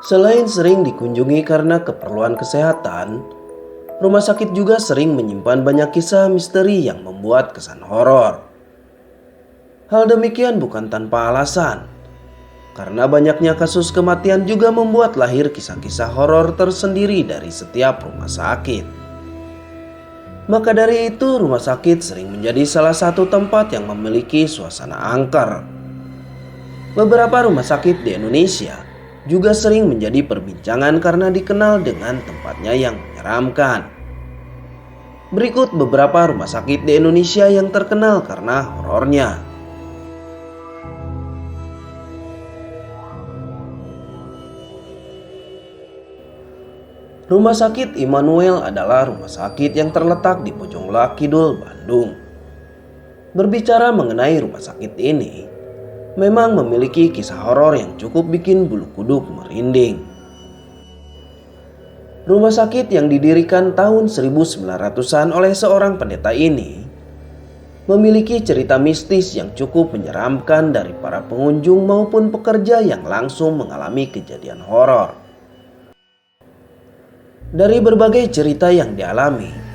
Selain sering dikunjungi karena keperluan kesehatan, rumah sakit juga sering menyimpan banyak kisah misteri yang membuat kesan horor. Hal demikian bukan tanpa alasan, karena banyaknya kasus kematian juga membuat lahir kisah-kisah horor tersendiri dari setiap rumah sakit. Maka dari itu, rumah sakit sering menjadi salah satu tempat yang memiliki suasana angker. Beberapa rumah sakit di Indonesia juga sering menjadi perbincangan karena dikenal dengan tempatnya yang menyeramkan. Berikut beberapa rumah sakit di Indonesia yang terkenal karena horornya. Rumah sakit Immanuel adalah rumah sakit yang terletak di Pojongloak Kidul, Bandung. Berbicara mengenai rumah sakit ini, memang memiliki kisah horor yang cukup bikin bulu kuduk merinding. Rumah sakit yang didirikan tahun 1900-an oleh seorang pendeta ini memiliki cerita mistis yang cukup menyeramkan dari para pengunjung maupun pekerja yang langsung mengalami kejadian horor. Dari berbagai cerita yang dialami,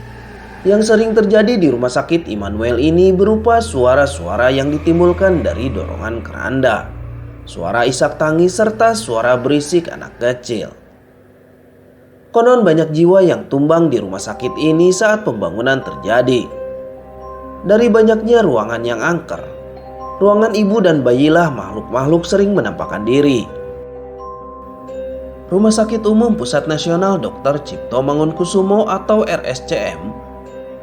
yang sering terjadi di rumah sakit Immanuel ini berupa suara-suara yang ditimbulkan dari dorongan keranda, suara isak tangis serta suara berisik anak kecil. Konon banyak jiwa yang tumbang di rumah sakit ini saat pembangunan terjadi. Dari banyaknya ruangan yang angker, ruangan ibu dan bayilah makhluk-makhluk sering menampakkan diri. Rumah Sakit Umum Pusat Nasional Dr. Cipto Mangunkusumo atau RSCM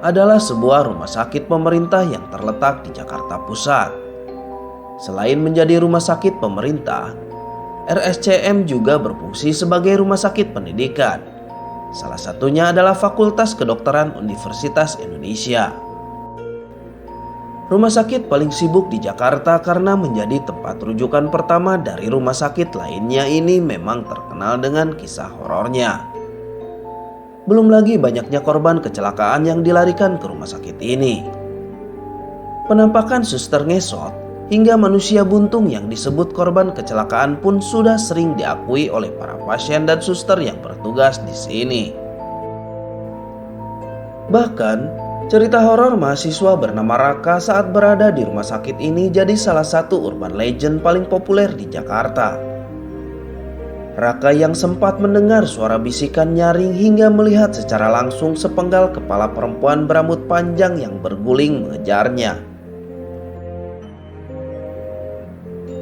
adalah sebuah rumah sakit pemerintah yang terletak di Jakarta Pusat. Selain menjadi rumah sakit pemerintah, RSCM juga berfungsi sebagai rumah sakit pendidikan. Salah satunya adalah Fakultas Kedokteran Universitas Indonesia. Rumah sakit paling sibuk di Jakarta karena menjadi tempat rujukan pertama dari rumah sakit lainnya ini memang terkenal dengan kisah horornya. Belum lagi banyaknya korban kecelakaan yang dilarikan ke rumah sakit ini. Penampakan suster ngesot hingga manusia buntung yang disebut korban kecelakaan pun sudah sering diakui oleh para pasien dan suster yang bertugas di sini. Bahkan, cerita horor mahasiswa bernama Raka saat berada di rumah sakit ini jadi salah satu urban legend paling populer di Jakarta. Raka yang sempat mendengar suara bisikan nyaring hingga melihat secara langsung sepenggal kepala perempuan berambut panjang yang berguling mengejarnya.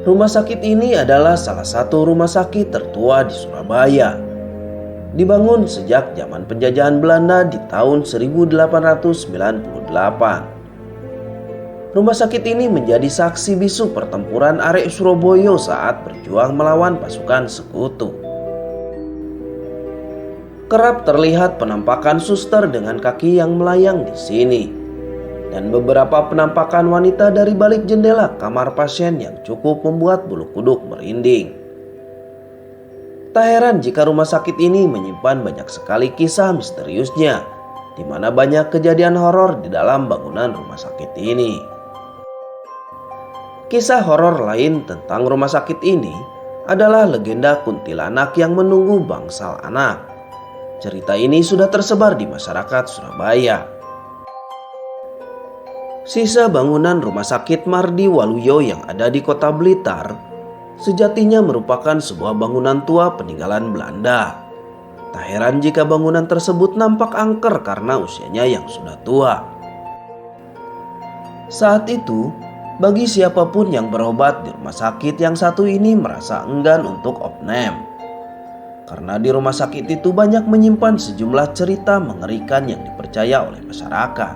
Rumah sakit ini adalah salah satu rumah sakit tertua di Surabaya. Dibangun sejak zaman penjajahan Belanda di tahun 1898. Rumah sakit ini menjadi saksi bisu pertempuran Arek Surabaya saat berjuang melawan pasukan sekutu. Kerap terlihat penampakan suster dengan kaki yang melayang di sini, dan beberapa penampakan wanita dari balik jendela kamar pasien yang cukup membuat bulu kuduk merinding. Tak heran jika rumah sakit ini menyimpan banyak sekali kisah misteriusnya, di mana banyak kejadian horor di dalam bangunan rumah sakit ini. Kisah horor lain tentang rumah sakit ini adalah legenda kuntilanak yang menunggu bangsal anak. Cerita ini sudah tersebar di masyarakat Surabaya. Sisa bangunan rumah sakit Mardi Waluyo yang ada di kota Blitar sejatinya merupakan sebuah bangunan tua peninggalan Belanda. Tak heran jika bangunan tersebut nampak angker karena usianya yang sudah tua. Saat itu, bagi siapapun yang berobat di rumah sakit yang satu ini merasa enggan untuk opname. Karena di rumah sakit itu banyak menyimpan sejumlah cerita mengerikan yang dipercaya oleh masyarakat.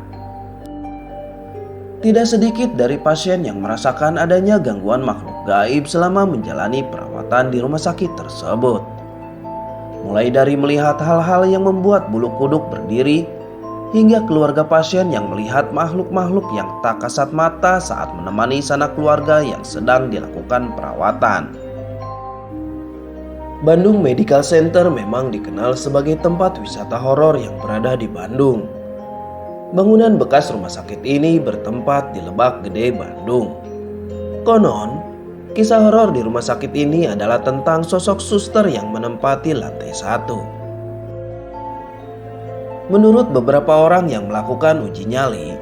Tidak sedikit dari pasien yang merasakan adanya gangguan makhluk gaib selama menjalani perawatan di rumah sakit tersebut. Mulai dari melihat hal-hal yang membuat bulu kuduk berdiri, hingga keluarga pasien yang melihat makhluk-makhluk yang tak kasat mata saat menemani sanak keluarga yang sedang dilakukan perawatan. Bandung Medical Center memang dikenal sebagai tempat wisata horor yang berada di Bandung. Bangunan bekas rumah sakit ini bertempat di Lebak Gede, Bandung. Konon, Kisah horor di rumah sakit ini adalah tentang sosok suster yang menempati lantai 1. Menurut beberapa orang yang melakukan uji nyali,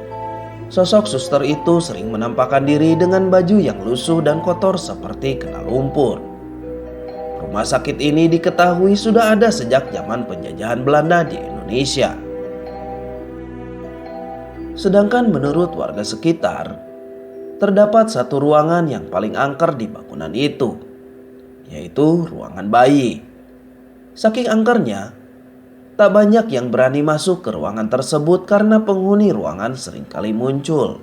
sosok suster itu sering menampakkan diri dengan baju yang lusuh dan kotor seperti kena lumpur. Rumah sakit ini diketahui sudah ada sejak zaman penjajahan Belanda di Indonesia. Sedangkan menurut warga sekitar, terdapat satu ruangan yang paling angker di bangunan itu, yaitu ruangan bayi. Saking angkernya, tak banyak yang berani masuk ke ruangan tersebut karena penghuni ruangan seringkali muncul